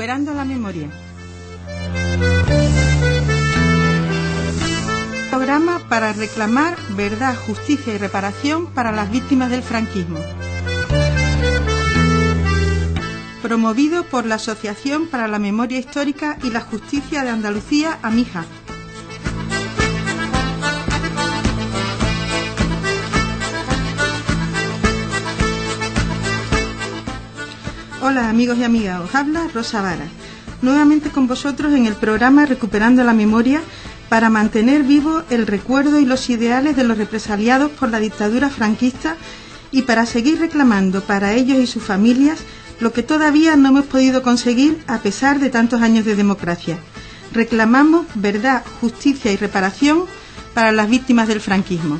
Recuperando la memoria. Programa para reclamar verdad, justicia y reparación para las víctimas del franquismo. Promovido por la Asociación para la Memoria Histórica y la Justicia de Andalucía, AMIJA. Hola amigos y amigas, os habla Rosa Vara, nuevamente con vosotros en el programa Recuperando la Memoria para mantener vivo el recuerdo y los ideales de los represaliados por la dictadura franquista y para seguir reclamando para ellos y sus familias lo que todavía no hemos podido conseguir a pesar de tantos años de democracia. Reclamamos verdad, justicia y reparación para las víctimas del franquismo.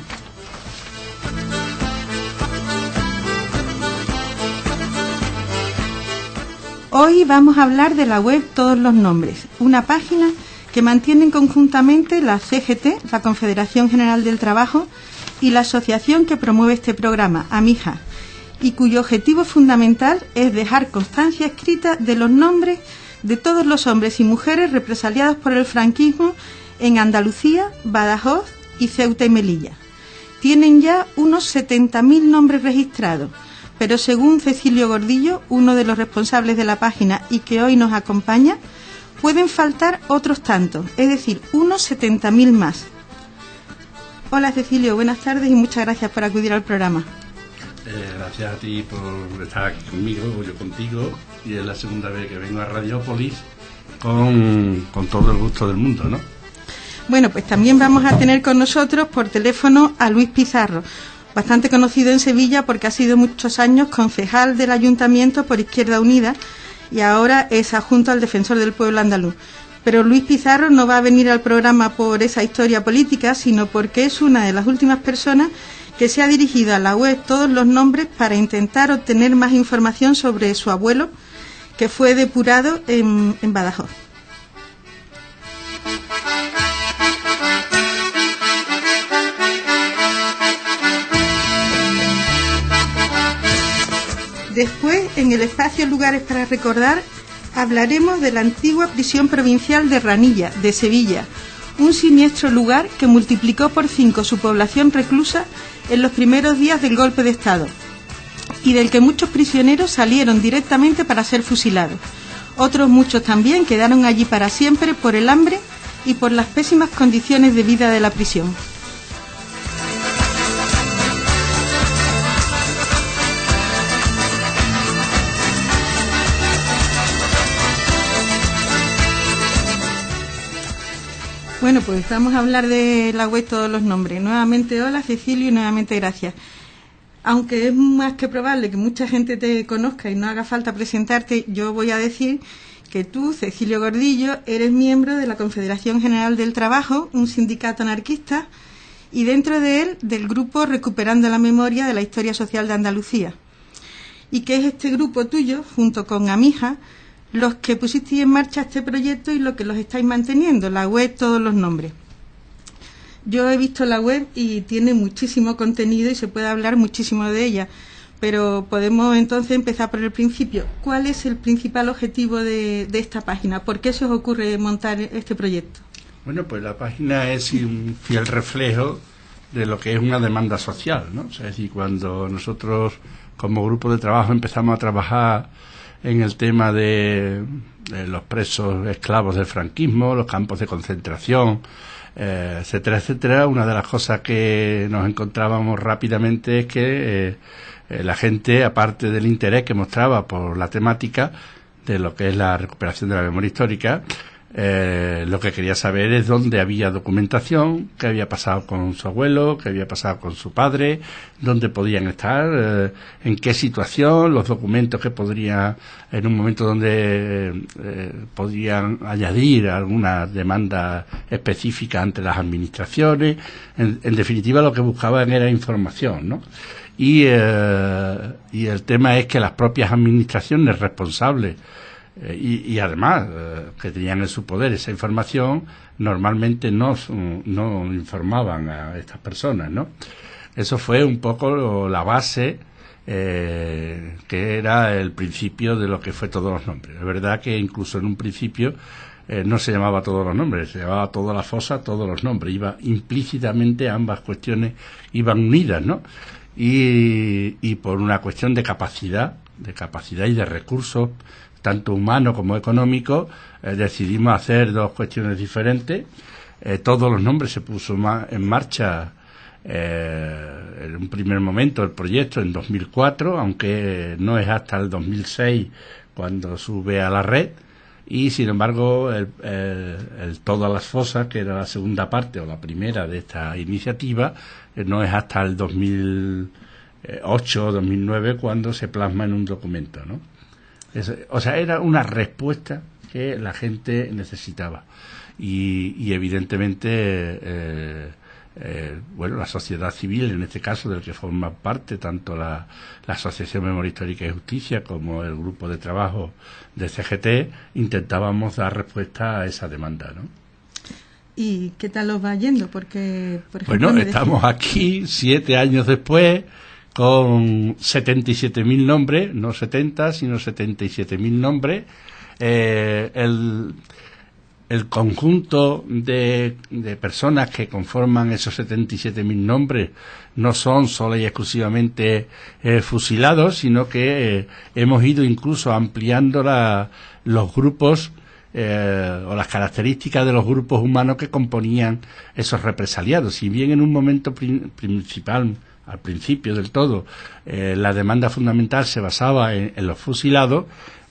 Hoy vamos a hablar de la web Todos los Nombres, una página que mantienen conjuntamente la CGT, la Confederación General del Trabajo, y la asociación que promueve este programa, AMIJA, y cuyo objetivo fundamental es dejar constancia escrita de los nombres de todos los hombres y mujeres represaliados por el franquismo en Andalucía, Badajoz y Ceuta y Melilla. Tienen ya unos 70.000 nombres registrados, pero según Cecilio Gordillo, uno de los responsables de la página y que hoy nos acompaña, pueden faltar otros tantos, es decir, unos 70.000 más. Hola Cecilio, buenas tardes y muchas gracias por acudir al programa. Gracias a ti por estar aquí conmigo, yo contigo, y es la segunda vez que vengo a Radiópolis con todo el gusto del mundo, ¿no? Bueno, pues también vamos a tener con nosotros por teléfono a Luis Pizarro, bastante conocido en Sevilla porque ha sido muchos años concejal del Ayuntamiento por Izquierda Unida y ahora es adjunto al Defensor del Pueblo Andaluz. Pero Luis Pizarro no va a venir al programa por esa historia política, sino porque es una de las últimas personas que se ha dirigido a la web Todos los Nombres para intentar obtener más información sobre su abuelo, que fue depurado en Badajoz. Después, en el espacio Lugares para Recordar, hablaremos de la antigua prisión provincial de Ranilla, de Sevilla, un siniestro lugar que multiplicó por 5 su población reclusa en los primeros días del golpe de Estado y del que muchos prisioneros salieron directamente para ser fusilados. Otros muchos también quedaron allí para siempre por el hambre y por las pésimas condiciones de vida de la prisión. Bueno, pues vamos a hablar de la web Todos los Nombres. Nuevamente hola Cecilio y nuevamente gracias. Aunque es más que probable que mucha gente te conozca y no haga falta presentarte, yo voy a decir que tú, Cecilio Gordillo, eres miembro de la Confederación General del Trabajo, un sindicato anarquista, y dentro de él del grupo Recuperando la Memoria de la Historia Social de Andalucía. Y que es este grupo tuyo, junto con AMIJA, los que pusisteis en marcha este proyecto y lo que los estáis manteniendo, la web Todos los Nombres. Yo he visto la web y tiene muchísimo contenido y se puede hablar muchísimo de ella, pero podemos entonces empezar por el principio. ¿Cuál es el principal objetivo de esta página? ¿Por qué se os ocurre montar este proyecto? Bueno, pues la página es un fiel reflejo de lo que es una demanda social, ¿no? O sea, es decir, cuando nosotros como grupo de trabajo empezamos a trabajar en el tema de los presos esclavos del franquismo, los campos de concentración, etcétera, etcétera, una de las cosas que nos encontrábamos rápidamente es que la gente, aparte del interés que mostraba por la temática de lo que es la recuperación de la memoria histórica, lo que quería saber es dónde había documentación, qué había pasado con su abuelo, qué había pasado con su padre, dónde podían estar, en qué situación, los documentos que podrían, en un momento donde podían añadir alguna demanda específica ante las administraciones. En definitiva, lo que buscaban era información, ¿no? Y el tema es que las propias administraciones responsables y además que tenían en su poder esa información, normalmente no informaban a estas personas, ¿no? Eso fue un poco la base que era el principio de lo que fue Todos los Nombres. Es verdad que incluso en un principio no se llamaba Todos los Nombres, se llamaba Toda la Fosa, Todos los Nombres. Iba implícitamente, ambas cuestiones iban unidas, ¿no? Y por una cuestión de capacidad y de recursos, tanto humanos como económicos, decidimos hacer dos cuestiones diferentes. Todos los Nombres se puso en marcha en un primer momento el proyecto en 2004, aunque no es hasta el 2006 cuando sube a la red, y sin embargo el Todas las Fosas, que era la segunda parte o la primera de esta iniciativa, no es hasta el 2008 o 2009 cuando se plasma en un documento, ¿no? O sea, era una respuesta que la gente necesitaba y evidentemente bueno, la sociedad civil, en este caso del que forma parte tanto la Asociación Memoria Histórica y Justicia como el grupo de trabajo de CGT, intentábamos dar respuesta a esa demanda, ¿no? ¿Y qué tal os va yendo? Porque, por ejemplo, bueno, estamos aquí 7 años después con 77.000 nombres, no 70, sino 77.000 nombres. El conjunto de personas que conforman esos 77.000 nombres no son solo y exclusivamente fusilados, sino que hemos ido incluso ampliando los grupos o las características de los grupos humanos que componían esos represaliados. Si bien en un momento principal, al principio del todo, la demanda fundamental se basaba en los fusilados,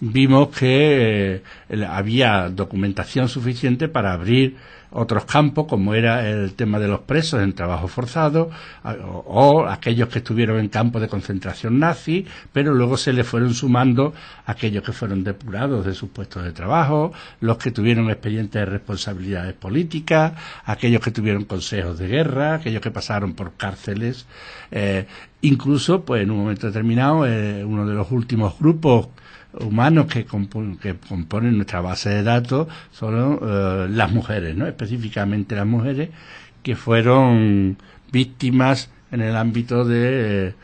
vimos que había documentación suficiente para abrir otros campos, como era el tema de los presos en trabajo forzado o aquellos que estuvieron en campos de concentración nazi, pero luego se le fueron sumando aquellos que fueron depurados de sus puestos de trabajo, los que tuvieron expedientes de responsabilidades políticas, aquellos que tuvieron consejos de guerra, aquellos que pasaron por cárceles, incluso pues en un momento determinado uno de los últimos grupos humanos que componen nuestra base de datos son las mujeres, ¿no? Específicamente las mujeres que fueron víctimas en el ámbito del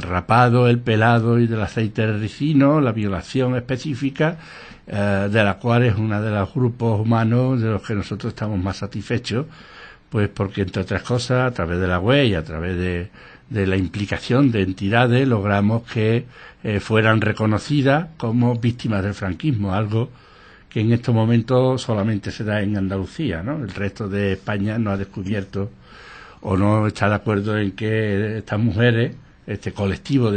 rapado, el pelado y del aceite de ricino, la violación específica, de la cual es uno de los grupos humanos de los que nosotros estamos más satisfechos, pues porque entre otras cosas, a través de la web y a través de la implicación de entidades, logramos que fueran reconocidas como víctimas del franquismo, algo que en estos momentos solamente se da en Andalucía, ¿no? El resto de España no ha descubierto o no está de acuerdo en que estas mujeres, este colectivo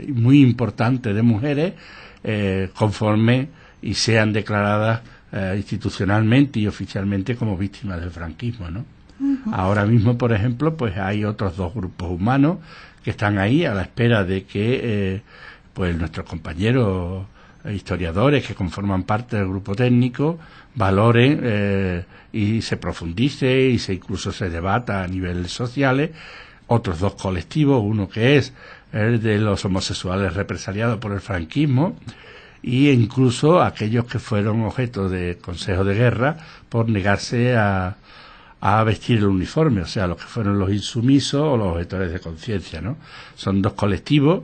muy importante de mujeres, conformen y sean declaradas institucionalmente y oficialmente como víctimas del franquismo, ¿no? Uh-huh. Ahora mismo, por ejemplo, pues hay otros 2 grupos humanos que están ahí a la espera de que pues nuestros compañeros historiadores que conforman parte del grupo técnico valoren y se profundice y incluso se debata a niveles sociales otros 2 colectivos, uno que es el de los homosexuales represaliados por el franquismo e incluso aquellos que fueron objeto de consejo de guerra por negarse a vestir el uniforme, o sea, los que fueron los insumisos o los objetores de conciencia, ¿no? Son 2 colectivos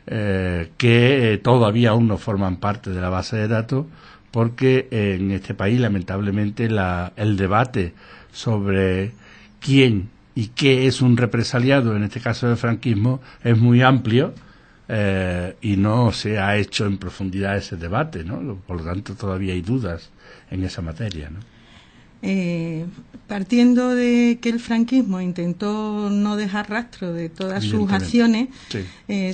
que todavía aún no forman parte de la base de datos porque en este país, lamentablemente, el debate sobre quién y qué es un represaliado, en este caso del franquismo, es muy amplio y no se ha hecho en profundidad ese debate, ¿no? Por lo tanto, todavía hay dudas en esa materia, ¿no? Partiendo de que el franquismo intentó no dejar rastro de todas sus acciones, sí.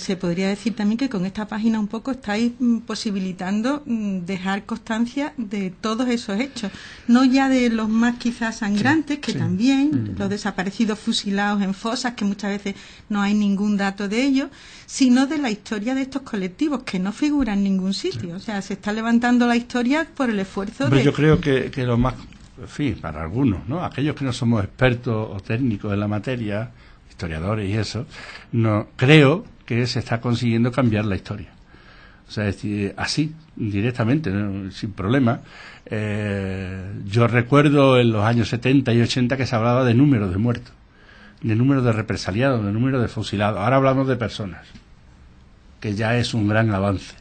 Se podría decir también que con esta página un poco estáis posibilitando dejar constancia de todos esos hechos, no ya de los más quizás sangrantes, sí, que sí. También, los desaparecidos fusilados en fosas, que muchas veces no hay ningún dato de ellos, sino de la historia de estos colectivos que no figuran en ningún sitio. Sí. O sea, se está levantando la historia por el esfuerzo Yo creo que lo más... En fin, para algunos, ¿no? Aquellos que no somos expertos o técnicos en la materia, historiadores y eso, no creo que se está consiguiendo cambiar la historia. O sea, es decir, así, directamente, ¿no? Sin problema. Yo recuerdo en los años 70 y 80 que se hablaba de números de muertos, de números de represaliados, de números de fusilados. Ahora hablamos de personas. que ya es un gran avance.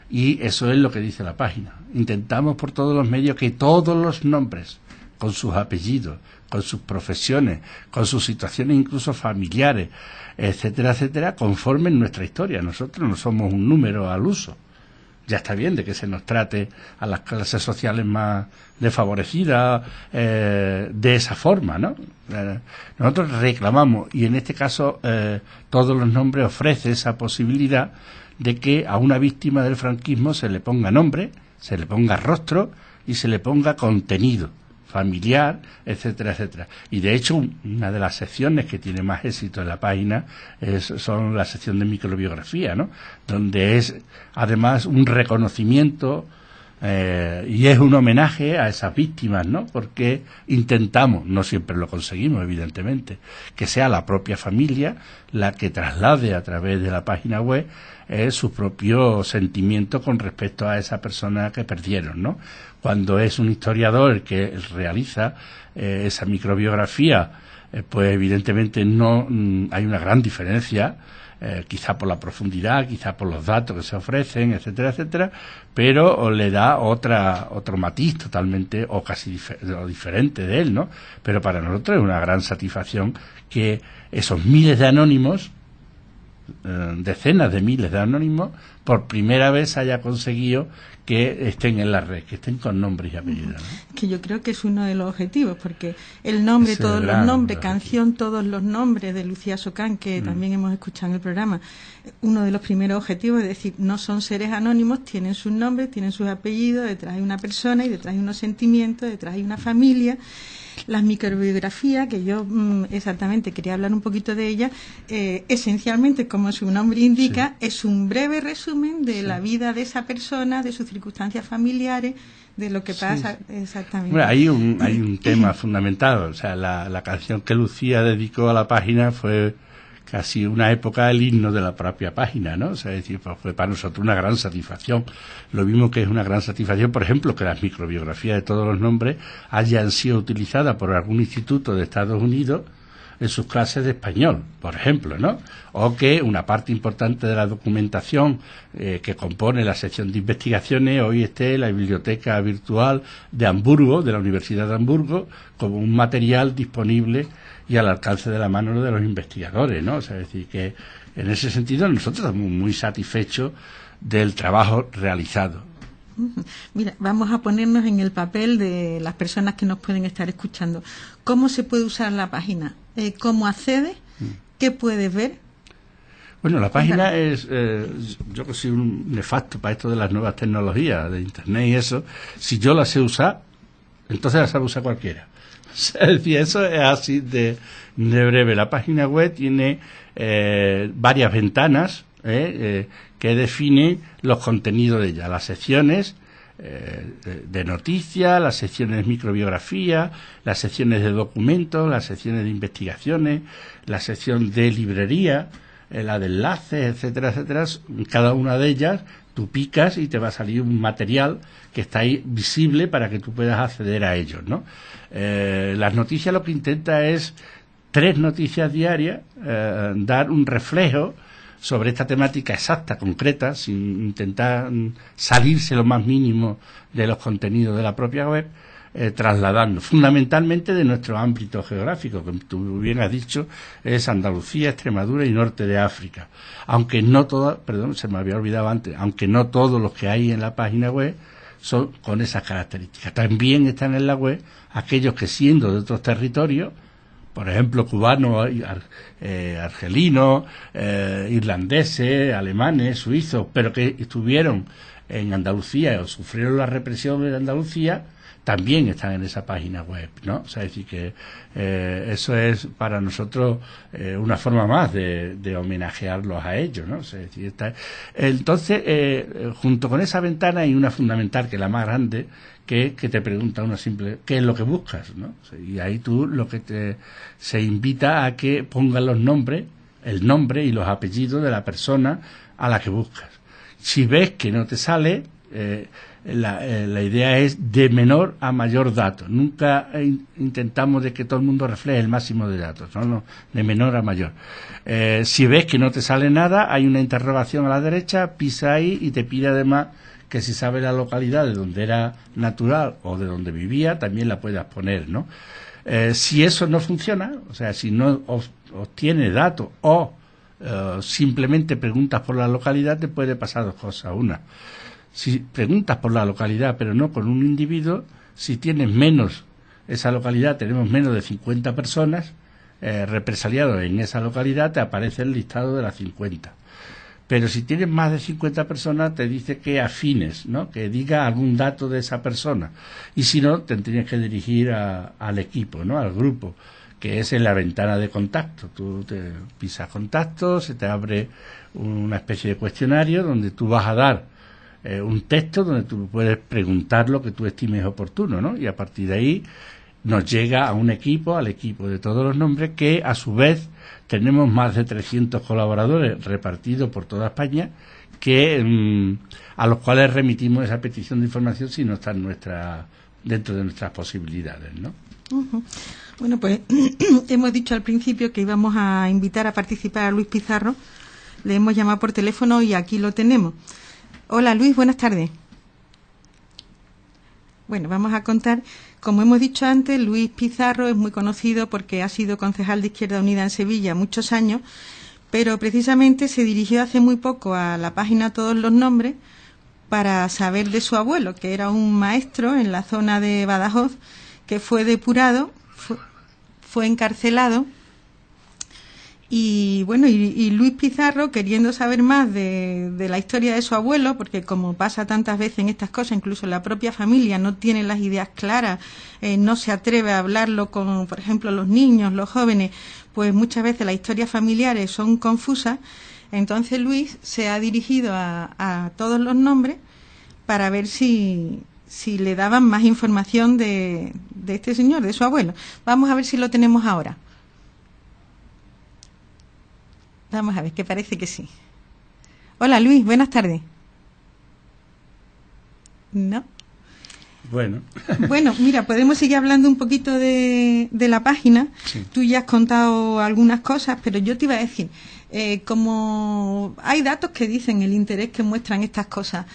Y eso es lo que dice la página. Intentamos por todos los medios que todos los nombres, con sus apellidos, con sus profesiones, con sus situaciones incluso familiares, etcétera, etcétera, conformen nuestra historia. Nosotros no somos un número al uso. Ya está bien de que se nos trate a las clases sociales más desfavorecidas de esa forma, ¿no? Nosotros reclamamos, y en este caso todos los nombres ofrece esa posibilidad de que a una víctima del franquismo se le ponga nombre, se le ponga rostro y se le ponga contenido familiar, etcétera, etcétera. Y de hecho, una de las secciones que tiene más éxito en la página son la sección de microbiografía, ¿no? Donde es además un reconocimiento y es un homenaje a esas víctimas, ¿no? Porque intentamos, no siempre lo conseguimos, evidentemente, que sea la propia familia la que traslade a través de la página web su propio sentimiento con respecto a esa persona que perdieron, ¿no? Cuando es un historiador el que realiza esa microbiografía, pues evidentemente no hay una gran diferencia, quizá por la profundidad, quizá por los datos que se ofrecen, etcétera, etcétera, pero le da otro matiz totalmente o casi diferente de él, ¿no? Pero para nosotros es una gran satisfacción que esos miles de anónimos, decenas de miles de anónimos, por primera vez haya conseguido que estén en la red, que estén con nombres y apellidos, ¿no? Que yo creo que es uno de los objetivos, porque el nombre, todos los nombres, canción, todos los nombres de Lucía Socán, que también hemos escuchado en el programa, uno de los primeros objetivos es decir, no son seres anónimos, tienen sus nombres, tienen sus apellidos, detrás hay una persona y detrás hay unos sentimientos, detrás hay una familia. Las microbiografías, que yo exactamente quería hablar un poquito de ellas, esencialmente, como su nombre indica, es un breve resumen de la vida de esa persona, de sus circunstancias familiares, de lo que pasa exactamente. Bueno, hay un tema fundamental, o sea, la canción que Lucía dedicó a la página fue casi una época el himno de la propia página, ¿no? O sea, es decir, pues fue para nosotros una gran satisfacción. Lo mismo que es una gran satisfacción, por ejemplo, que las microbiografías de todos los nombres hayan sido utilizadas por algún instituto de Estados Unidos en sus clases de español, por ejemplo, ¿no? O que una parte importante de la documentación que compone la sección de investigaciones hoy esté en la biblioteca virtual de Hamburgo, de la Universidad de Hamburgo, como un material disponible y al alcance de la mano de los investigadores, ¿no? O sea, es decir, que en ese sentido nosotros estamos muy satisfechos del trabajo realizado. Mira, vamos a ponernos en el papel de las personas que nos pueden estar escuchando. ¿Cómo se puede usar la página? ¿Cómo accede? ¿Qué puedes ver? Bueno, la página es, yo que soy un nefasto para esto de las nuevas tecnologías, de Internet y eso, si yo la sé usar, entonces la sabe usar cualquiera. Es decir, eso es así de breve. La página web tiene varias ventanas que definen los contenidos de ella, las secciones de noticias, las secciones de microbiografía, las secciones de documentos, las secciones de investigaciones, la sección de librería, la de enlaces, etcétera, etcétera. Cada una de ellas tú picas y te va a salir un material que está ahí visible para que tú puedas acceder a ellos, ¿no? Las noticias lo que intenta es 3 noticias diarias, dar un reflejo sobre esta temática exacta, concreta, sin intentar salirse lo más mínimo de los contenidos de la propia web, trasladando fundamentalmente de nuestro ámbito geográfico, que tú bien has dicho, es Andalucía, Extremadura y norte de África. Aunque no todas, perdón, se me había olvidado antes, aunque no todos los que hay en la página web son con esas características. También están en la web aquellos que, siendo de otros territorios, por ejemplo, cubanos, argelinos, irlandeses, alemanes, suizos, pero que estuvieron en Andalucía o sufrieron la represión en Andalucía, también están en esa página web, ¿no? O sea, es decir que eso es para nosotros una forma más de homenajearlos a ellos, ¿no? O sea, es decir, entonces, junto con esa ventana hay una fundamental, que es la más grande, que te pregunta una simple, ¿qué es lo que buscas?, ¿no? O sea, y ahí tú lo que se invita a que pongas los nombres, el nombre y los apellidos de la persona a la que buscas. Si ves que no te sale, La idea es de menor a mayor dato. Nunca intentamos de que todo el mundo refleje el máximo de datos, no, de menor a mayor. Si ves que no te sale nada, hay una interrogación a la derecha, pisa ahí y te pide además que si sabe la localidad de donde era natural o de donde vivía, también la puedas poner, ¿no? Si eso no funciona, o sea, si no obtiene datos o simplemente preguntas por la localidad, te puede pasar dos cosas. Una, si preguntas por la localidad pero no con un individuo, si tienes menos, esa localidad tenemos menos de 50 personas represaliados en esa localidad, te aparece el listado de las 50. Pero si tienes más de 50 personas, te dice que afines, ¿no? Que diga algún dato de esa persona. Y si no, te tienes que dirigir al equipo, ¿no? Al grupo, que es en la ventana de contacto. Tú te pisas contacto, se te abre una especie de cuestionario donde tú vas a dar un texto donde tú puedes preguntar lo que tú estimes oportuno, ¿no? Y a partir de ahí nos llega a un equipo, al equipo de todos los nombres, que a su vez tenemos más de 300 colaboradores repartidos por toda España, que a los cuales remitimos esa petición de información si no está dentro de nuestras posibilidades, ¿no? Uh-huh. Bueno, pues hemos dicho al principio que íbamos a invitar a participar a Luis Pizarro. Le hemos llamado por teléfono y aquí lo tenemos. Hola Luis, buenas tardes. Bueno, vamos a contar, como hemos dicho antes, Luis Pizarro es muy conocido porque ha sido concejal de Izquierda Unida en Sevilla muchos años, pero precisamente se dirigió hace muy poco a la página Todos los Nombres para saber de su abuelo, que era un maestro en la zona de Badajoz, que fue depurado, fue encarcelado. Y bueno, y Luis Pizarro, queriendo saber más de la historia de su abuelo, porque como pasa tantas veces en estas cosas, incluso la propia familia no tiene las ideas claras, no se atreve a hablarlo con, por ejemplo, los niños, los jóvenes, pues muchas veces las historias familiares son confusas. Entonces Luis se ha dirigido a Todos los Nombres para ver si le daban más información de este señor, de su abuelo. Vamos a ver si lo tenemos ahora. Vamos a ver, que parece que sí. Hola Luis, buenas tardes. ¿No? Bueno. Bueno, mira, podemos seguir hablando un poquito de la página. Sí. Tú ya has contado algunas cosas, pero yo te iba a decir, como hay datos que dicen el interés que muestran estas cosas,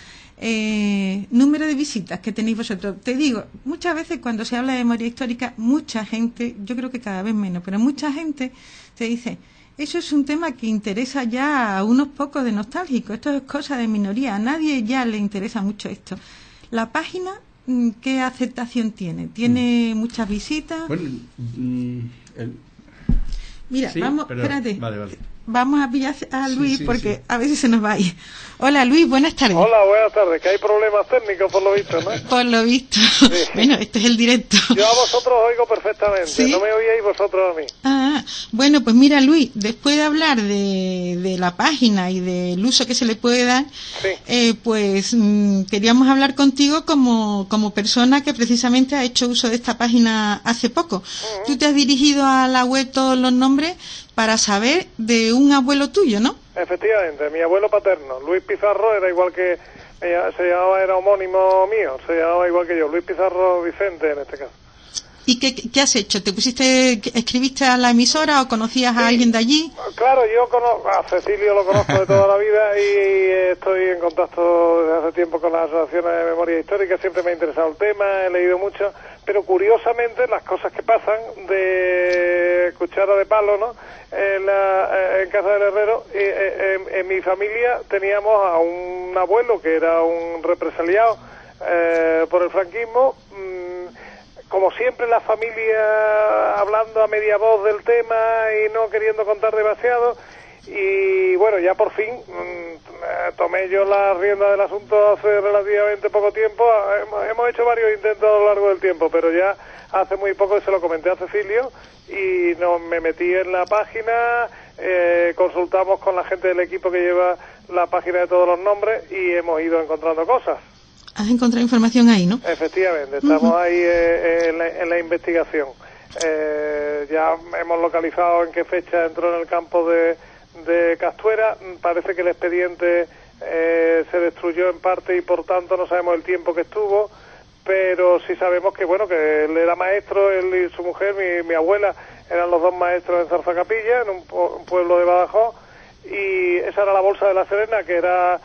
número de visitas que tenéis vosotros. Te digo, muchas veces cuando se habla de memoria histórica, mucha gente, yo creo que cada vez menos, pero mucha gente te dice... Eso es un tema que interesa ya a unos pocos de nostálgicos. Esto es cosa de minoría. A nadie ya le interesa mucho esto. La página, ¿qué aceptación tiene? ¿Tiene muchas visitas? Bueno, mira, sí, vamos, espérate. Vale. Vamos a pillar a Luis porque a veces se nos va a ir. Hola Luis, buenas tardes. Hola, buenas tardes, que hay problemas técnicos por lo visto, ¿no? Por lo visto. Sí. Bueno, este es el directo. Yo a vosotros oigo perfectamente, ¿sí? No me oíais vosotros a mí. Bueno, pues mira Luis, después de hablar de la página y del uso que se le puede dar, sí. Pues queríamos hablar contigo como persona que precisamente ha hecho uso de esta página hace poco. Uh-huh. Tú te has dirigido a la web Todos los Nombres para saber de un abuelo tuyo, ¿no? Efectivamente, mi abuelo paterno, Luis Pizarro, era igual que, era homónimo mío, se llamaba igual que yo, Luis Pizarro Vicente en este caso. ¿Y qué has hecho? ¿Escribiste a la emisora o conocías a alguien de allí? Claro, yo a Cecilio lo conozco de toda la vida y estoy en contacto desde hace tiempo con las asociaciones de memoria histórica, siempre me ha interesado el tema, he leído mucho, pero curiosamente las cosas que pasan de cuchara de palo, ¿no? En casa del herrero, en mi familia teníamos a un abuelo que era un represaliado por el franquismo. Como siempre la familia hablando a media voz del tema y no queriendo contar demasiado, y bueno, ya por fin tomé yo la rienda del asunto hace relativamente poco tiempo. Hemos hecho varios intentos a lo largo del tiempo, pero ya hace muy poco se lo comenté a Cecilio y me metí en la página, consultamos con la gente del equipo que lleva la página de Todos los Nombres y hemos ido encontrando cosas. Has encontrado información ahí, ¿no? Efectivamente, estamos ahí en la investigación. Ya hemos localizado en qué fecha entró en el campo de Castuera. Parece que el expediente se destruyó en parte y por tanto no sabemos el tiempo que estuvo, pero sí sabemos que bueno, que él era maestro, él y su mujer, mi abuela, eran los dos maestros en Zarzacapilla, en un pueblo de Badajoz, y esa era la Bolsa de la Serena, que era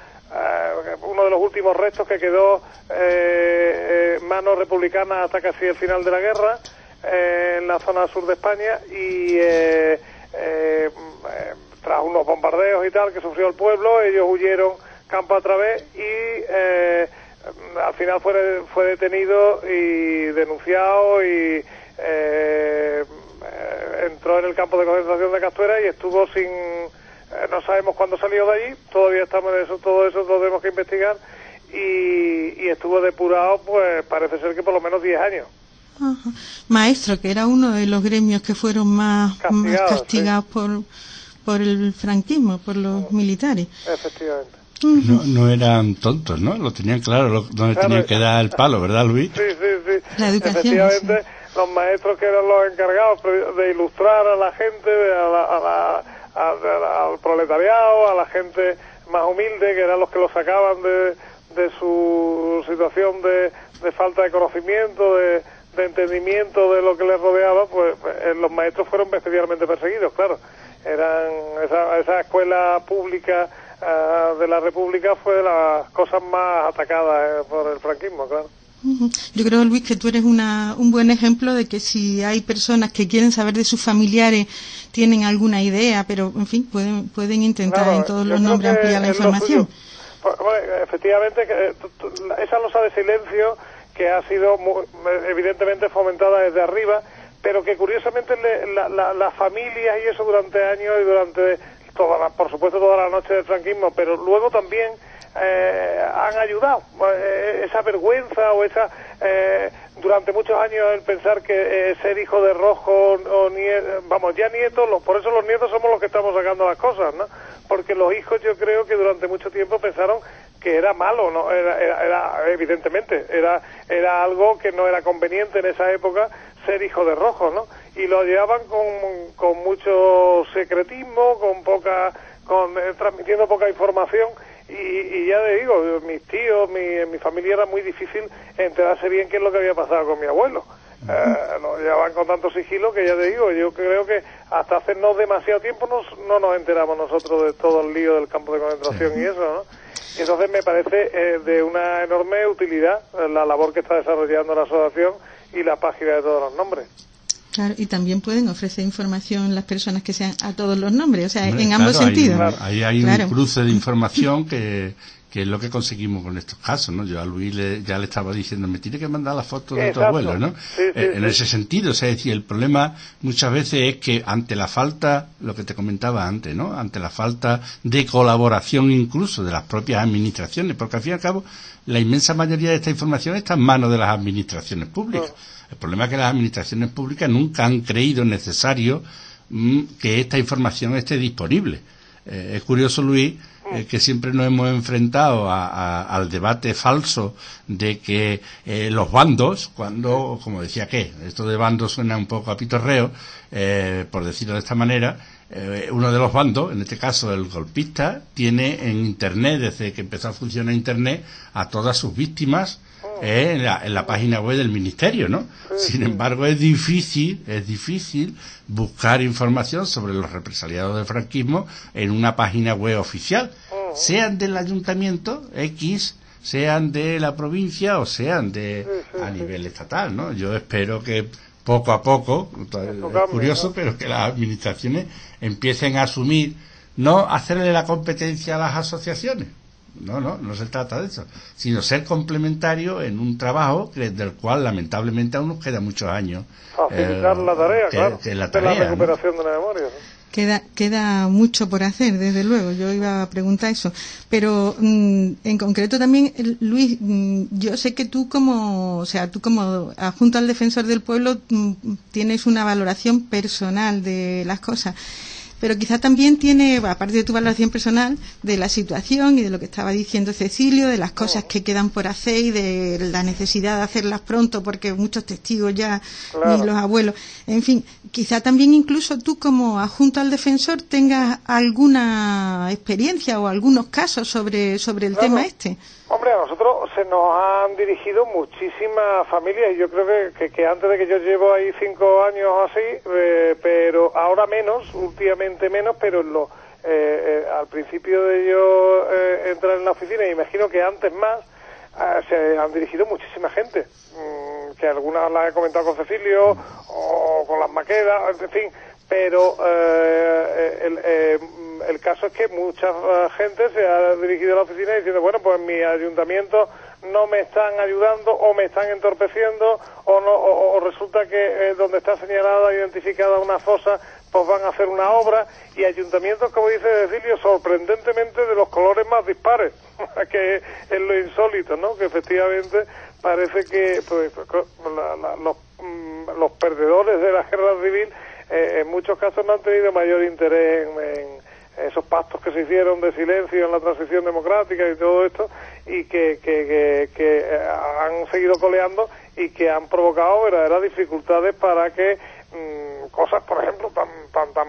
uno de los últimos restos que quedó en manos republicanas hasta casi el final de la guerra, en la zona sur de España, y tras unos bombardeos y tal que sufrió el pueblo, ellos huyeron campo a través y al final fue detenido y denunciado y entró en el campo de concentración de Castuera y estuvo sin... no sabemos cuándo salió de allí, todavía estamos en eso, todo eso lo tenemos que investigar, y estuvo depurado, pues parece ser que por lo menos 10 años. Ajá. Maestro, que era uno de los gremios que fueron más castigados sí. por el franquismo, por los militares. Efectivamente. No eran tontos, ¿no? Lo tenían claro, donde tenían que dar el palo, ¿verdad, Luis? Sí. La educación. Efectivamente, sí. Los maestros que eran los encargados de ilustrar a la gente, al proletariado, a la gente más humilde, que eran los que lo sacaban de su situación de falta de conocimiento, de entendimiento de lo que les rodeaba, pues los maestros fueron especialmente perseguidos, claro. Eran esa escuela pública de la República fue de las cosas más atacadas por el franquismo, claro. Yo creo, Luis, que tú eres un buen ejemplo de que si hay personas que quieren saber de sus familiares, tienen alguna idea, pero en fin, pueden intentar en todos los nombres ampliar la información. Efectivamente, esa losa de silencio que ha sido evidentemente fomentada desde arriba, pero que curiosamente las familias y eso durante años y durante por supuesto toda la noche del franquismo, pero luego también han ayudado. Esa vergüenza o esa durante muchos años el pensar que ser hijo de rojo o ya nietos, por eso los nietos somos los que estamos sacando las cosas, ¿no? Porque los hijos yo creo que durante mucho tiempo pensaron que era malo, ¿no? Era evidentemente, era algo que no era conveniente en esa época ser hijo de rojo, ¿no? Y lo llevaban con mucho secretismo, transmitiendo poca información, y ya te digo, mis tíos, mi familia era muy difícil enterarse bien qué es lo que había pasado con mi abuelo. Lo llevaban con tanto sigilo que ya te digo, yo creo que hasta hace no demasiado tiempo no nos enteramos nosotros de todo el lío del campo de concentración y eso, ¿no? Y entonces me parece de una enorme utilidad la labor que está desarrollando la asociación y la página de todos los nombres. Claro, y también pueden ofrecer información las personas que sean a todos los nombres, o sea, en ambos sentidos. Hay un cruce de información que es lo que conseguimos con estos casos, ¿no? Yo a Luis ya le estaba diciendo, me tiene que mandar la foto de tu abuelo, ¿no? En ese sentido, o sea, es decir, el problema muchas veces es que ante la falta, lo que te comentaba antes, ¿no? Ante la falta de colaboración incluso de las propias administraciones, porque al fin y al cabo la inmensa mayoría de esta información está en manos de las administraciones públicas. El problema es que las administraciones públicas nunca han creído necesario que esta información esté disponible. Es curioso, Luis, que siempre nos hemos enfrentado al debate falso de que los bandos, cuando, como decía esto de bandos suena un poco a pitorreo, por decirlo de esta manera, uno de los bandos, en este caso el golpista, tiene en Internet, desde que empezó a funcionar Internet, a todas sus víctimas en la página web del Ministerio, ¿no? Sin embargo, es difícil buscar información sobre los represaliados del franquismo en una página web oficial, sean del ayuntamiento X, sean de la provincia o sean a nivel estatal, ¿no? Yo espero que poco a poco, es curioso, pero que las administraciones empiecen a asumir, no hacerle la competencia a las asociaciones, no se trata de eso, sino ser complementario en un trabajo del cual lamentablemente aún nos queda muchos años facilitar la tarea, claro, de la recuperación de la memoria, ¿no? Queda mucho por hacer, desde luego. Yo iba a preguntar eso. Pero en concreto también, Luis, yo sé que tú como adjunto al Defensor del Pueblo tienes una valoración personal de las cosas. pero quizá también tiene, aparte de tu valoración personal, de la situación y de lo que estaba diciendo Cecilio, de las cosas que quedan por hacer y de la necesidad de hacerlas pronto porque muchos testigos ya, ni los abuelos. En fin, quizá también incluso tú como adjunto al defensor tengas alguna experiencia o algunos casos sobre el tema este. Hombre, a nosotros se nos han dirigido muchísimas familias y yo creo que antes de que yo llevo ahí 5 años así, pero ahora menos, últimamente menos, pero al principio de yo entrar en la oficina, y imagino que antes más, se han dirigido muchísima gente, que algunas las he comentado con Cecilio o con las Maquedas, en fin, pero el caso es que mucha gente se ha dirigido a la oficina diciendo, bueno, pues en mi ayuntamiento no me están ayudando o me están entorpeciendo o resulta que donde está señalada, identificada una fosa, pues van a hacer una obra, y ayuntamientos, como dice Cecilio, sorprendentemente de los colores más dispares, que es lo insólito, ¿no? Que efectivamente parece que pues, los perdedores de la guerra civil en muchos casos no han tenido mayor interés en esos pactos que se hicieron de silencio en la transición democrática y todo esto, y que han seguido coleando y que han provocado verdaderas dificultades para que cosas, por ejemplo, tan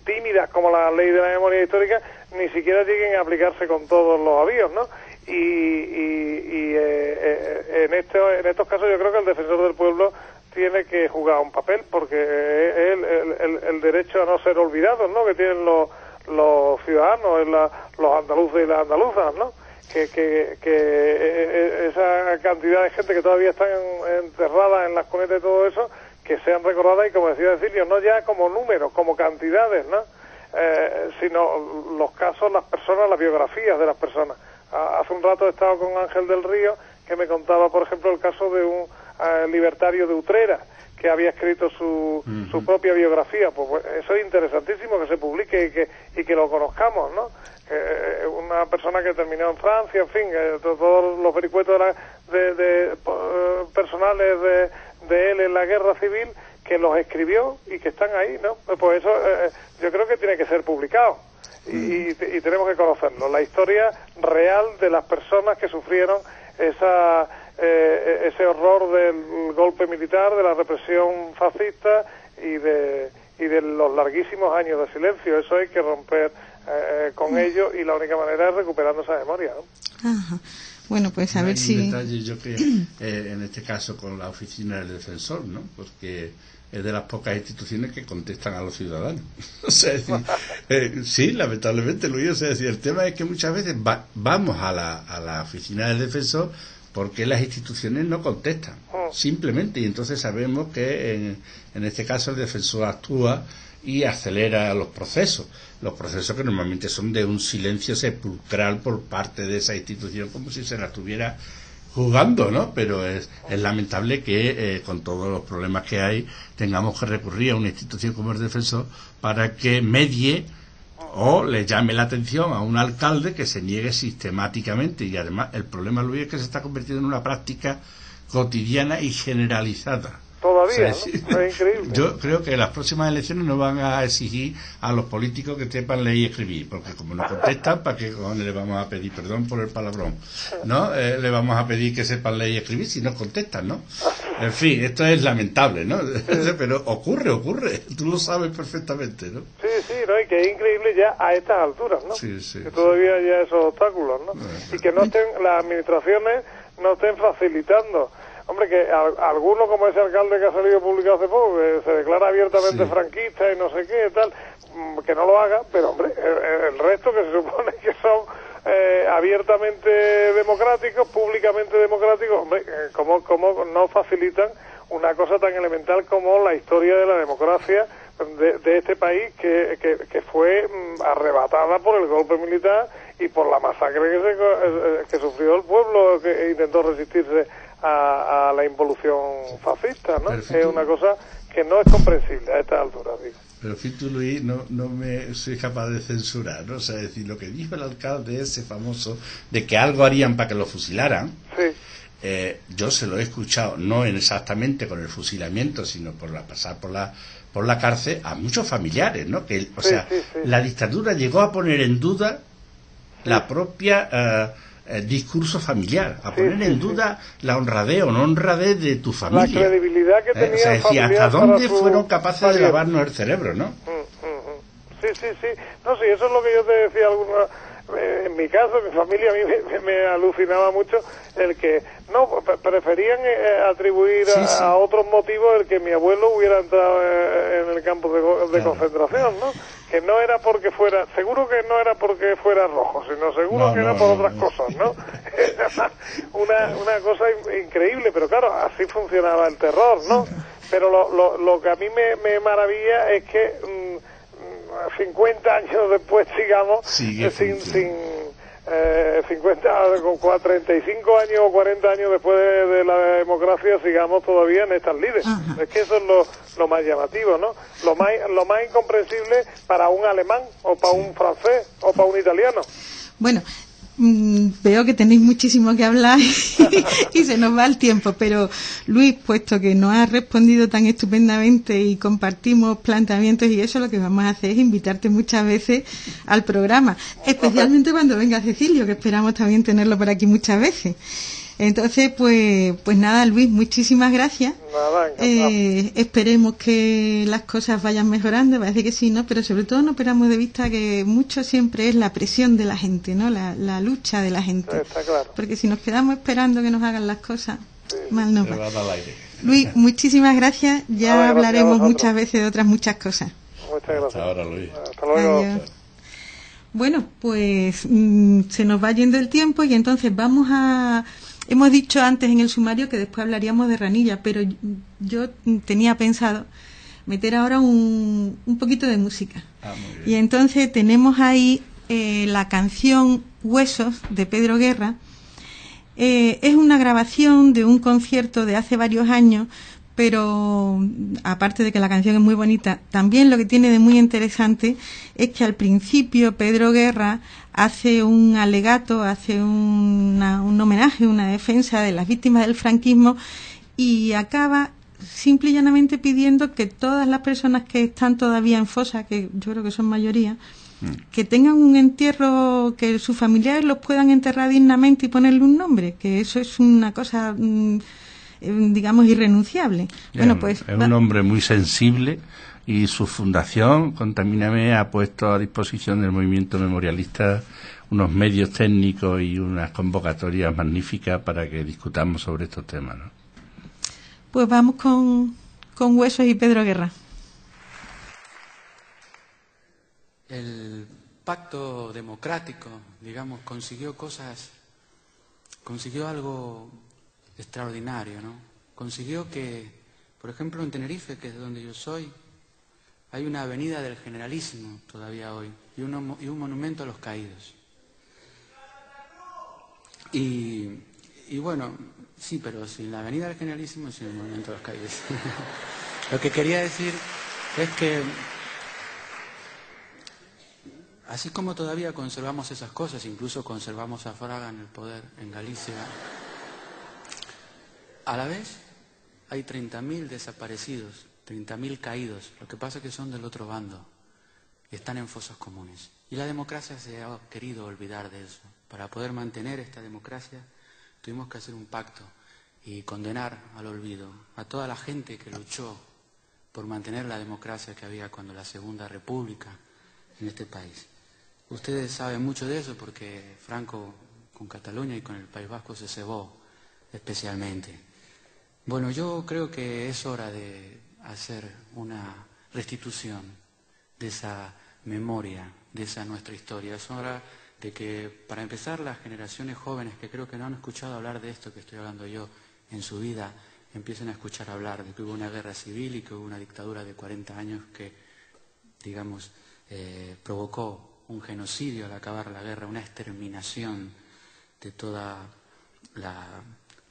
tímidas como la ley de la memoria histórica ni siquiera lleguen a aplicarse con todos los avíos, ¿no? Y en estos casos yo creo que el defensor del pueblo tiene que jugar un papel, porque es el derecho a no ser olvidados, ¿no?, que tienen los ciudadanos, los andaluces y las andaluzas, ¿no? Que esa cantidad de gente que todavía están enterrada en las cunetas y todo eso, que sean recordadas, y como decía Cecilio, no ya como números, como cantidades, ¿no? Sino los casos, las personas, las biografías de las personas. Hace un rato he estado con Ángel del Río, que me contaba, por ejemplo, el caso de un libertario de Utrera, que había escrito su propia biografía. Pues eso es interesantísimo, que se publique y que lo conozcamos, ¿no? Una persona que terminó en Francia, en fin, todos los vericuetos personales de él en la guerra civil, que los escribió y que están ahí, ¿no? Pues eso yo creo que tiene que ser publicado y tenemos que conocerlo, la historia real de las personas que sufrieron ese horror del golpe militar, de la represión fascista y de los larguísimos años de silencio. Eso hay que romper con ello, y la única manera es recuperando esa memoria, ¿no? Ajá. Bueno, pues a ver si... un detalle, yo creo, en este caso con la oficina del defensor, ¿no? Porque es de las pocas instituciones que contestan a los ciudadanos. O sea, es decir, sí, lamentablemente, Luis, o sea, es decir, el tema es que muchas veces vamos a la oficina del defensor porque las instituciones no contestan, simplemente, y entonces sabemos que en este caso el defensor actúa y acelera los procesos que normalmente son de un silencio sepulcral por parte de esa institución, como si se la estuviera jugando, ¿no? Pero es lamentable que con todos los problemas que hay tengamos que recurrir a una institución como el defensor para que medie o le llame la atención a un alcalde que se niegue sistemáticamente. Y además el problema, Luis, es que se está convirtiendo en una práctica cotidiana y generalizada. Todavía, o sea, ¿no? Es increíble. Yo creo que las próximas elecciones no van a exigir a los políticos que sepan leer y escribir, porque como no contestan, ¿para qué le vamos a pedir, perdón por el palabrón, ¿no? Le vamos a pedir que sepan leer y escribir si no contestan, ¿no? En fin, esto es lamentable, ¿no? Pero ocurre, tú lo sabes perfectamente, ¿no? Sí, ¿no? Y que es increíble ya a estas alturas, ¿no? Sí, que todavía haya esos obstáculos, ¿no? Y que no estén, las administraciones no estén facilitando. Hombre, que alguno, como ese alcalde que ha salido publicado hace poco, que se declara abiertamente franquista y no sé qué, tal, que no lo haga, pero hombre, el resto, que se supone que son abiertamente democráticos, públicamente democráticos, hombre, ¿cómo no facilitan una cosa tan elemental como la historia de la democracia de este país, que fue arrebatada por el golpe militar y por la masacre que sufrió el pueblo que intentó resistirse a la involución fascista, ¿no? Es una cosa que no es comprensible a estas alturas, digo. Pero tú, Luis, no me soy capaz de censurar, ¿no? O sea, decir, lo que dijo el alcalde ese famoso de que algo harían para que lo fusilaran, yo se lo he escuchado, no exactamente con el fusilamiento, sino por pasar por por la cárcel a muchos familiares, ¿no? La dictadura llegó a poner en duda la propia discurso familiar, a poner en duda la honradez o no honradez de tu familia. La credibilidad que tenía o sea, el familiar hasta dónde para fueron capaces de lavarnos el cerebro, ¿no? Sí. No, sí, eso es lo que yo te decía en mi caso, en mi familia, a mí me alucinaba mucho el que preferían atribuir a otros motivos el que mi abuelo hubiera entrado en el campo de concentración, ¿no? Que no era porque fuera, seguro que no era porque fuera rojo, sino seguro que era por otras cosas, ¿no? una cosa increíble, pero claro, así funcionaba el terror, ¿no? Pero lo que a mí me maravilla es que 50 años después, digamos, sin 35 años o 40 años después de la democracia, sigamos todavía en estas lides. Es que eso es lo más llamativo, ¿no? Lo más incomprensible para un alemán, o para un francés, o para un italiano. Bueno, veo que tenéis muchísimo que hablar y se nos va el tiempo, pero Luis, puesto que nos has respondido tan estupendamente y compartimos planteamientos y eso, lo que vamos a hacer es invitarte muchas veces al programa, especialmente cuando venga Cecilio, que esperamos también tenerlo por aquí muchas veces. Entonces, pues nada, Luis, muchísimas gracias. Esperemos que las cosas vayan mejorando, parece que sí, ¿no? Pero sobre todo no perdamos de vista que mucho siempre es la presión de la gente, ¿no? La lucha de la gente. Está claro. Porque si nos quedamos esperando que nos hagan las cosas, mal nos va. Luis, muchísimas gracias. Ya hablaremos muchas veces de otras muchas cosas. Muchas gracias. Hasta ahora, Luis. Hasta luego. Adiós. Bueno, pues se nos va yendo el tiempo y entonces hemos dicho antes en el sumario que después hablaríamos de Ranilla, pero yo tenía pensado meter ahora un poquito de música. Y entonces tenemos ahí la canción Huesos de Pedro Guerra. Es una grabación de un concierto de hace varios años, pero aparte de que la canción es muy bonita, también lo que tiene de muy interesante es que al principio Pedro Guerra hace un alegato, hace un homenaje, una defensa de las víctimas del franquismo y acaba simple y llanamente pidiendo que todas las personas que están todavía en fosa, que yo creo que son mayoría, que tengan un entierro, que sus familiares los puedan enterrar dignamente y ponerle un nombre, que eso es una cosa digamos irrenunciable. Bueno, pues es un hombre muy sensible y su fundación Contamíname ha puesto a disposición del movimiento memorialista unos medios técnicos y unas convocatorias magníficas para que discutamos sobre estos temas, ¿no? Pues vamos con Huesos y Pedro Guerra. El pacto democrático, digamos, consiguió algo extraordinario, ¿no? Consiguió que, por ejemplo, en Tenerife, que es de donde yo soy, hay una avenida del Generalísimo todavía hoy y un monumento a los caídos. Y bueno, sí, pero sin la avenida del Generalísimo y sin el monumento a los caídos. Lo que quería decir es que así como todavía conservamos esas cosas, incluso conservamos a Fraga en el poder en Galicia, a la vez hay 30.000 desaparecidos, 30.000 caídos. Lo que pasa es que son del otro bando y están en fosas comunes. Y la democracia se ha querido olvidar de eso. Para poder mantener esta democracia tuvimos que hacer un pacto y condenar al olvido a toda la gente que luchó por mantener la democracia que había cuando la Segunda República en este país. Ustedes saben mucho de eso porque Franco con Cataluña y con el País Vasco se cebó especialmente. Bueno, yo creo que es hora de hacer una restitución de esa memoria, de esa nuestra historia. Es hora de que, para empezar, las generaciones jóvenes que creo que no han escuchado hablar de esto que estoy hablando yo en su vida, empiecen a escuchar hablar de que hubo una guerra civil y que hubo una dictadura de 40 años que, digamos, provocó un genocidio al acabar la guerra, una exterminación de toda la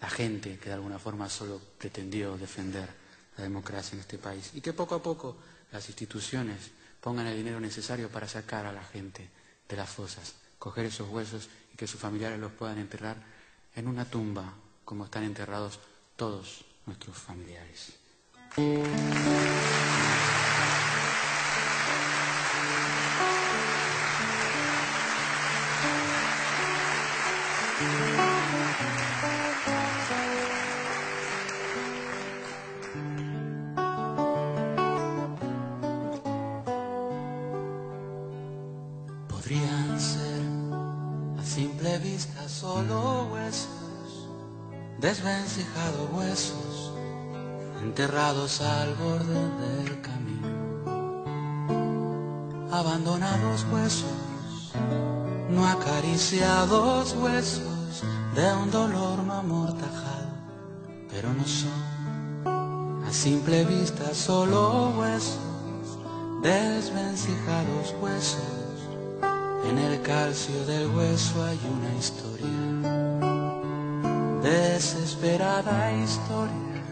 gente que de alguna forma solo pretendió defender la democracia en este país. Y que poco a poco las instituciones pongan el dinero necesario para sacar a la gente de las fosas, coger esos huesos y que sus familiares los puedan enterrar en una tumba como están enterrados todos nuestros familiares. Podrían ser a simple vista solo huesos, desvencijados huesos, enterrados al borde del camino, abandonados huesos, no acariciados huesos de un dolor no amortajado, pero no son a simple vista solo huesos, desvencijados huesos. En el calcio del hueso hay una historia, desesperada historia,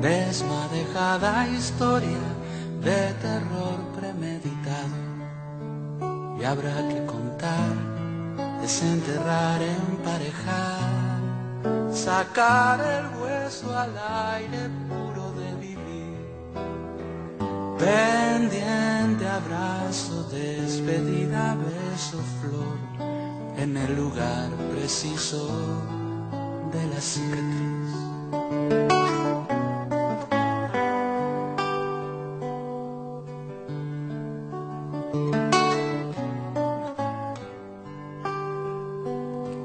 desmadejada historia de terror premeditado. Y habrá que contar, desenterrar, emparejar, sacar el hueso al aire puro de vivir. Pendiente, abrazo, despedida, beso, flor, en el lugar preciso de la cicatriz.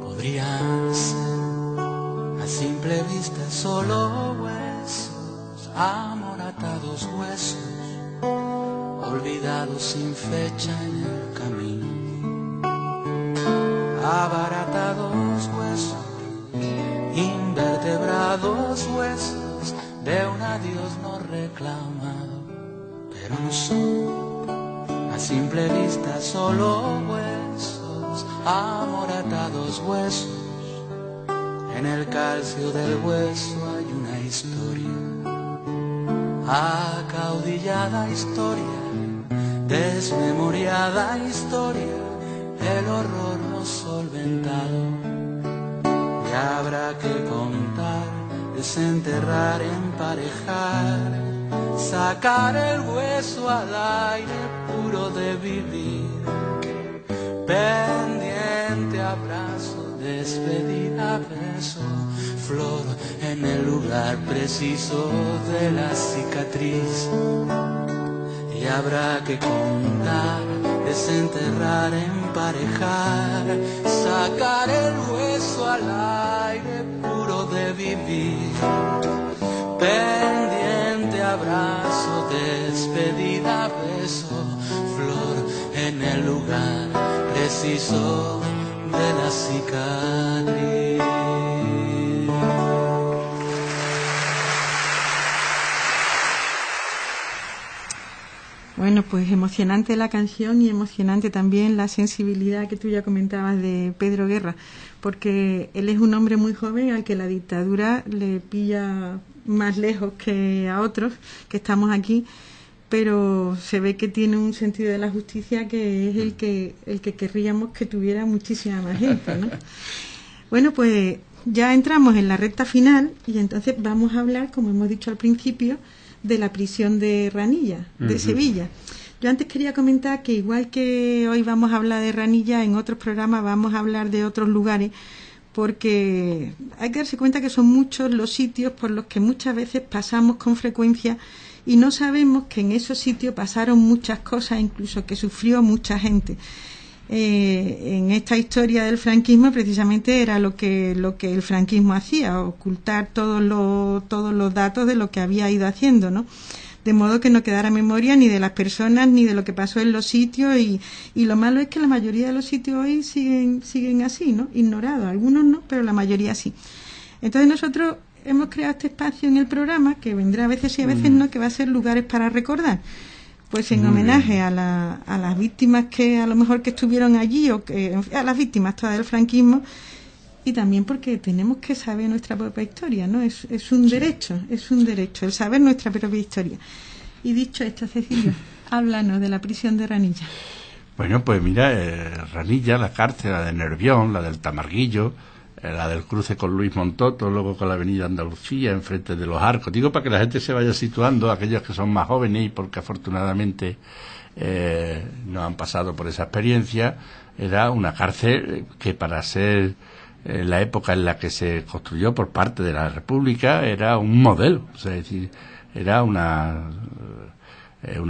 Podrían ser a simple vista solo huesos, amoratados huesos, olvidados sin fecha en el camino, abaratados huesos, invertebrados huesos de un adiós no reclamado, pero no son a simple vista solo huesos, amoratados huesos. En el calcio del hueso hay una historia, acaudillada historia, desmemoriada historia, el horror no solventado. Y habrá que contar, desenterrar, emparejar, sacar el hueso al aire puro de vivir. Pendiente, abrazo, despedida, beso, flor, en el lugar preciso de la cicatriz. Y habrá que contar, desenterrar, emparejar, sacar el hueso al aire puro de vivir. Pendiente, abrazo, despedida, beso, flor, en el lugar preciso de la cicatriz. Bueno, pues emocionante la canción y emocionante también la sensibilidad que tú ya comentabas de Pedro Guerra, porque él es un hombre muy joven al que la dictadura le pilla más lejos que a otros que estamos aquí, pero se ve que tiene un sentido de la justicia que es el que querríamos que tuviera muchísima más gente, ¿no? Bueno, pues ya entramos en la recta final y entonces vamos a hablar, como hemos dicho al principio, de la prisión de Ranilla, de Sevilla. Yo antes quería comentar que igual que hoy vamos a hablar de Ranilla, en otros programas vamos a hablar de otros lugares, porque hay que darse cuenta que son muchos los sitios por los que muchas veces pasamos con frecuencia y no sabemos que en esos sitios pasaron muchas cosas, incluso que sufrió mucha gente. En esta historia del franquismo precisamente era lo que el franquismo hacía, ocultar todos los datos de lo que había ido haciendo, ¿no? De modo que no quedara memoria ni de las personas ni de lo que pasó en los sitios y lo malo es que la mayoría de los sitios hoy siguen así, ¿no? Ignorados, algunos no, pero la mayoría sí. Entonces nosotros hemos creado este espacio en el programa que vendrá a veces y a veces no, que va a ser lugares para recordar. Pues en homenaje a las víctimas que a lo mejor que estuvieron allí o que a las víctimas todas del franquismo, y también porque tenemos que saber nuestra propia historia, ¿no? Es un derecho el saber nuestra propia historia. Y dicho esto, Cecilio, háblanos de la prisión de Ranilla. Bueno, pues mira, Ranilla, la cárcel, la de Nervión, la del Tamarguillo, la del cruce con Luis Montoto, luego con la avenida Andalucía, enfrente de los Arcos. Digo para que la gente se vaya situando, aquellos que son más jóvenes y porque afortunadamente no han pasado por esa experiencia. Era una cárcel que para ser la época en la que se construyó por parte de la República era un modelo, o sea, es decir, era una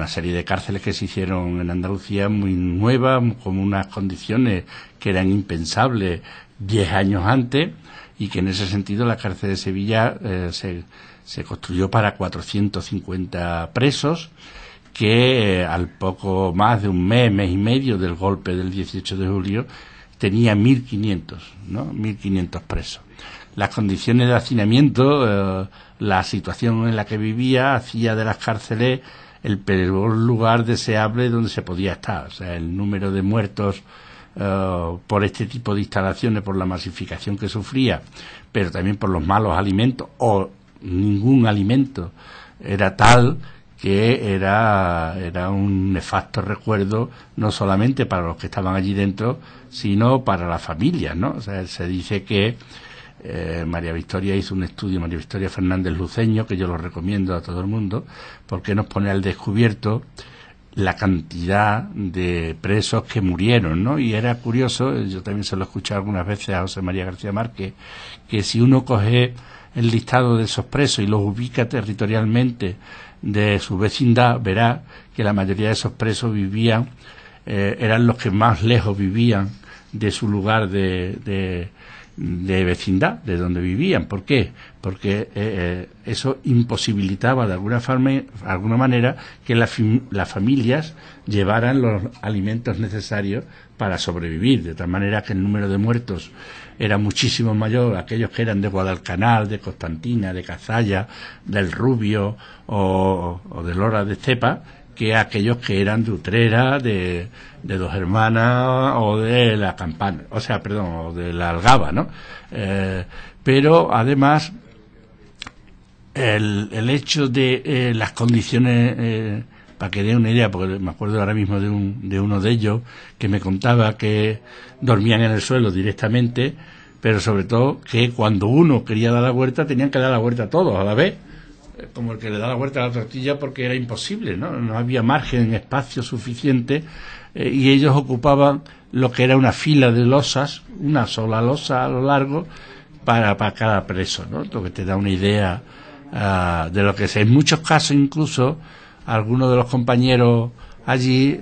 serie de cárceles que se hicieron en Andalucía muy nuevas, con unas condiciones que eran impensables 10 años antes, y que en ese sentido la cárcel de Sevilla se construyó para 450 presos, que al poco más de un mes y medio del golpe del 18 de julio tenía 1.500, ¿no? 1.500 presos. Las condiciones de hacinamiento, la situación en la que vivía, hacía de las cárceles el peor lugar deseable donde se podía estar. O sea, el número de muertos por este tipo de instalaciones, por la masificación que sufría, pero también por los malos alimentos, o ningún alimento, era tal que era un nefasto recuerdo, no solamente para los que estaban allí dentro, sino para las familias, ¿no? O sea, se dice que María Victoria hizo un estudio, María Victoria Fernández Luceño, que yo lo recomiendo a todo el mundo, porque nos pone al descubierto la cantidad de presos que murieron, ¿no? Y era curioso, yo también se lo he escuchado algunas veces a José María García Márquez, que si uno coge el listado de esos presos y los ubica territorialmente de su vecindad, verá que la mayoría de esos presos vivían, eran los que más lejos vivían de su lugar de vecindad, de donde vivían. ¿Por qué? Porque eso imposibilitaba de alguna manera que las familias llevaran los alimentos necesarios para sobrevivir, de tal manera que el número de muertos era muchísimo mayor aquellos que eran de Guadalcanal, de Constantina, de Cazalla, del Rubio o de Lora de Estepa, que aquellos que eran de Utrera, de Dos Hermanas o de la Campana, o de la Algaba, ¿no? Pero además el hecho de las condiciones, para que dé una idea, porque me acuerdo ahora mismo de uno de ellos que me contaba que dormían en el suelo directamente, pero sobre todo que cuando uno quería dar la vuelta tenían que dar la vuelta todos a la vez, como el que le da la vuelta a la tortilla, porque era imposible, no había margen, espacio suficiente, y ellos ocupaban lo que era una fila de losas, una sola losa a lo largo para cada preso, ¿no? Lo que te da una idea de lo que es. En muchos casos incluso algunos de los compañeros allí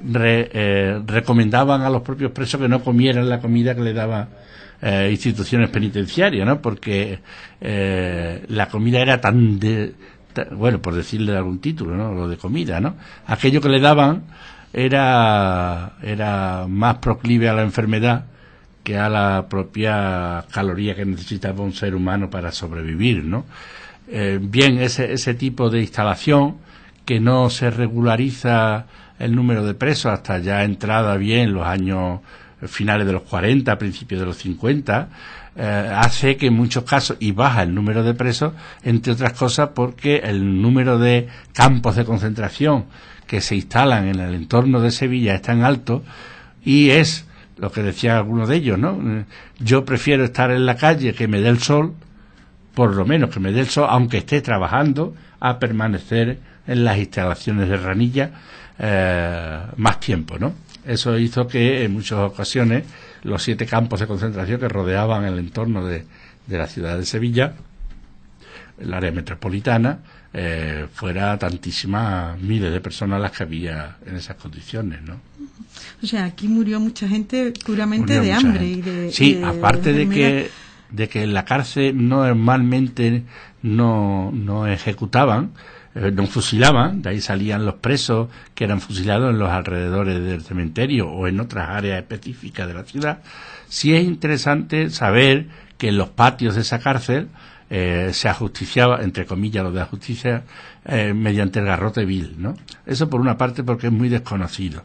recomendaban a los propios presos que no comieran la comida que le daban instituciones penitenciarias, ¿no? Porque la comida era tan bueno, por decirle algún título, ¿no? Lo de comida, ¿no? Aquello que le daban era más proclive a la enfermedad que a la propia caloría que necesitaba un ser humano para sobrevivir, ¿no? Bien, ese tipo de instalación, que no se regulariza el número de presos hasta ya entrada bien los años finales de los 40, principios de los 50, hace que en muchos casos, y baja el número de presos, entre otras cosas porque el número de campos de concentración que se instalan en el entorno de Sevilla es tan alto, y es lo que decía alguno de ellos, ¿no? Yo prefiero estar en la calle, que me dé el sol, por lo menos que me dé el sol, aunque esté trabajando, a permanecer en las instalaciones de Ranilla más tiempo, ¿no? Eso hizo que en muchas ocasiones los 7 campos de concentración que rodeaban el entorno de la ciudad de Sevilla, el área metropolitana, fuera tantísimas miles de personas las que había en esas condiciones, ¿no? O sea, aquí murió mucha gente puramente de hambre y de... Sí, aparte de que en la cárcel normalmente no ejecutaban, no fusilaban, de ahí salían los presos que eran fusilados en los alrededores del cementerio o en otras áreas específicas de la ciudad. Sí es interesante saber que en los patios de esa cárcel se ajusticiaba, entre comillas lo de la justicia, mediante el garrote vil, ¿no? Eso por una parte, porque es muy desconocido.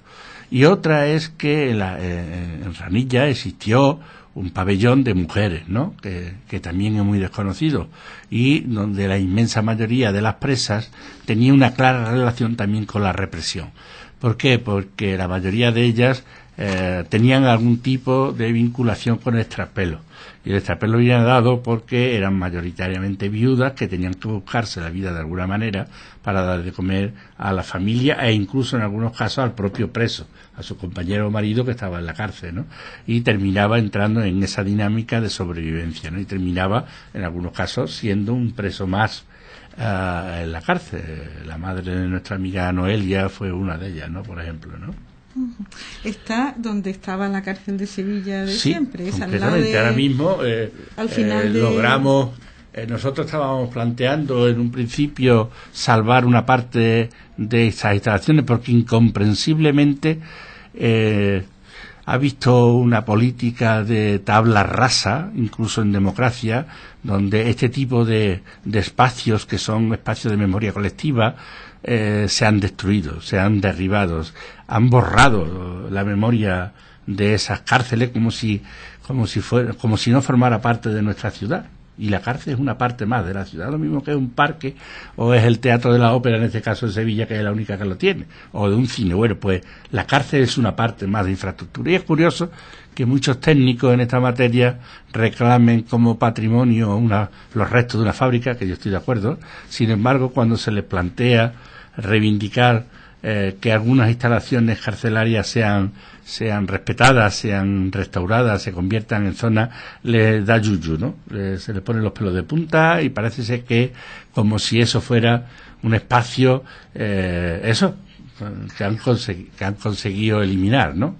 Y otra es que en Ranilla existió un pabellón de mujeres, ¿no? Que también es muy desconocido, y donde la inmensa mayoría de las presas tenía una clara relación también con la represión. ¿Por qué? Porque la mayoría de ellas tenían algún tipo de vinculación con el extrapelo. Y el extrapelo viene dado porque eran mayoritariamente viudas que tenían que buscarse la vida de alguna manera para dar de comer a la familia e incluso en algunos casos al propio preso, a su compañero o marido que estaba en la cárcel, ¿no? Y terminaba entrando en esa dinámica de sobrevivencia, ¿no? Y terminaba en algunos casos siendo un preso más en la cárcel. La madre de nuestra amiga Noelia fue una de ellas, ¿no? Por ejemplo, ¿no? Está donde estaba la cárcel de Sevilla de siempre, es al lado de... Ahora mismo al final logramos, nosotros estábamos planteando en un principio salvar una parte de estas instalaciones porque incomprensiblemente ha visto una política de tabla rasa, incluso en democracia, donde este tipo de espacios que son espacios de memoria colectiva se han destruido, se han derribado, han borrado la memoria de esas cárceles como si no formara parte de nuestra ciudad. Y la cárcel es una parte más de la ciudad, lo mismo que es un parque o es el Teatro de la Ópera, en este caso de Sevilla, que es la única que lo tiene, o de un cine. Bueno, pues la cárcel es una parte más de infraestructura. Y es curioso que muchos técnicos en esta materia reclamen como patrimonio los restos de una fábrica, que yo estoy de acuerdo. Sin embargo, cuando se les plantea reivindicar que algunas instalaciones carcelarias sean respetadas, sean restauradas, se conviertan en zonas, les da yuyu, ¿no? Se les ponen los pelos de punta y parece ser que como si eso fuera un espacio, que han conseguido eliminar, ¿no?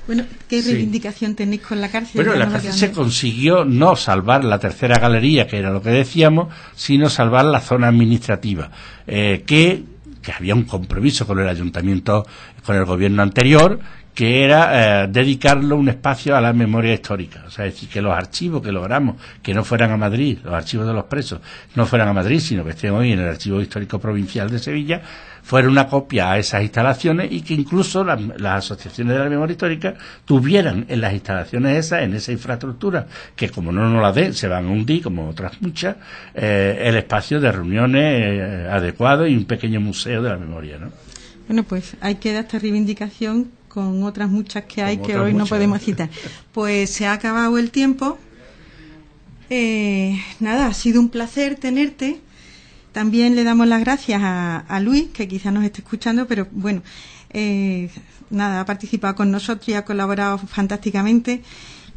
Bueno, ¿qué reivindicación tenéis con la cárcel? Bueno, en la cárcel se consiguió no salvar la tercera galería, que era lo que decíamos, sino salvar la zona administrativa, que había un compromiso con el ayuntamiento, con el gobierno anterior, que era dedicarlo un espacio a la memoria histórica. O sea, es decir, que los archivos que logramos, que no fueran a Madrid, los archivos de los presos, no fueran a Madrid, sino que estén hoy en el Archivo Histórico Provincial de Sevilla, fuera una copia a esas instalaciones y que incluso las asociaciones de la memoria histórica tuvieran en las instalaciones esas, en esa infraestructura, que como no nos la den, se van a hundir, como otras muchas, el espacio de reuniones adecuado y un pequeño museo de la memoria, ¿no? Bueno, pues hay que dar esta reivindicación con otras muchas que hay que hoy no podemos citar. Pues se ha acabado el tiempo. Nada, ha sido un placer tenerte. También le damos las gracias a Luis, que quizás nos esté escuchando, pero bueno, nada, ha participado con nosotros y ha colaborado fantásticamente.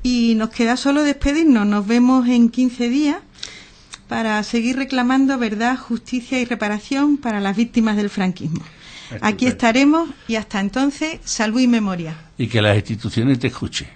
Y nos queda solo despedirnos. Nos vemos en 15 días para seguir reclamando verdad, justicia y reparación para las víctimas del franquismo. Estupendo. Aquí estaremos y hasta entonces, salud y memoria. Y que las instituciones te escuchen.